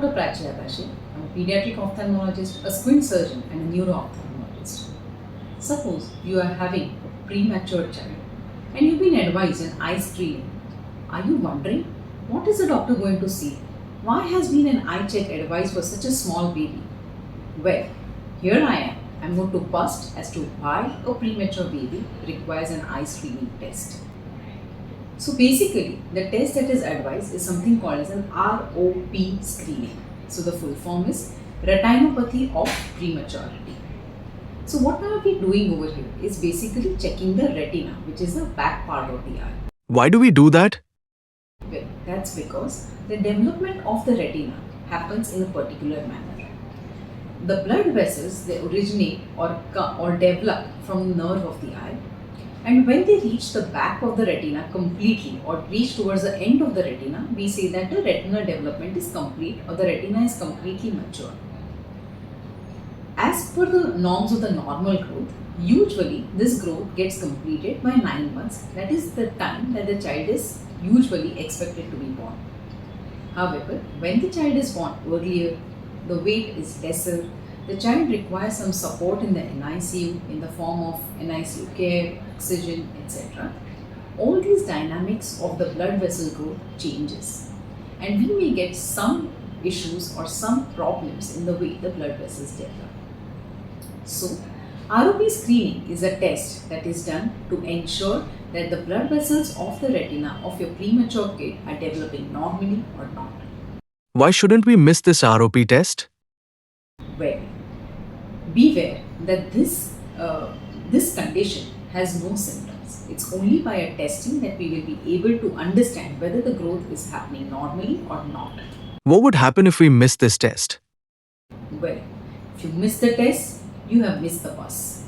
Dr. Prachi Agashe. I'm a pediatric ophthalmologist, a squint surgeon, and a neuro-ophthalmologist. Suppose you are having a premature child and you've been advised an eye screening. Are you wondering, what is the doctor going to see? Why has been an eye check advised for such a small baby? Well, here I am. I'm going to bust as to why a premature baby requires an eye screening test. So basically, the test that is advised is something called as an ROP screening. So the full form is Retinopathy of Prematurity. So what are we doing over here is basically checking the retina, which is the back part of the eye. Why do we do that? Well, that's because the development of the retina happens in a particular manner. The blood vessels, they originate or develop from the nerve of the eye, and when they reach the back of the retina completely or reach towards the end of the retina, we say that the retinal development is complete or the retina is completely mature. As per the norms of the normal growth, usually this growth gets completed by 9 months. That is the time that the child is usually expected to be born. However, when the child is born earlier, the weight is lesser, the child requires some support in the NICU in the form of NICU care, oxygen, etc. All these dynamics of the blood vessel growth changes, and we may get some issues or some problems in the way the blood vessels develop. So, ROP screening is a test that is done to ensure that the blood vessels of the retina of your premature kid are developing normally or not. Why shouldn't we miss this ROP test? Well, beware that this condition has no symptoms. It's only by a testing that we will be able to understand whether the growth is happening normally or not. What would happen if we miss this test? Well, if you miss the test, you have missed the bus.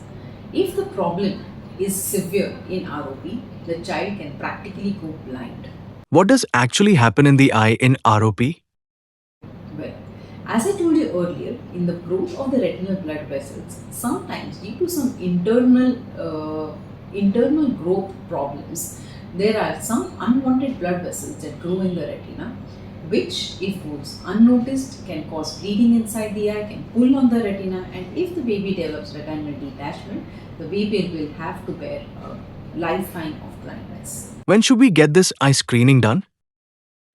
If the problem is severe in ROP, the child can practically go blind. What does actually happen in the eye in ROP? Well, as I told you earlier, in the growth of the retinal blood vessels, sometimes due to some internal growth problems, there are some unwanted blood vessels that grow in the retina, which, if goes unnoticed, can cause bleeding inside the eye, can pull on the retina, and if the baby develops retinal detachment, the baby will have to bear a lifetime of blindness. When should we get this eye screening done?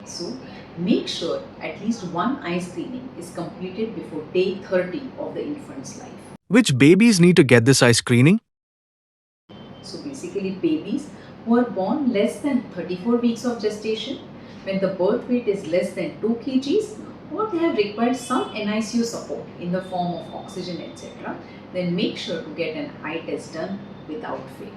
So, make sure at least one eye screening is completed before day 30 of the infant's life. Which babies need to get this eye screening? So basically, babies who are born less than 34 weeks of gestation, when the birth weight is less than 2 kgs, or they have required some NICU support in the form of oxygen, etc., then make sure to get an eye test done without fail.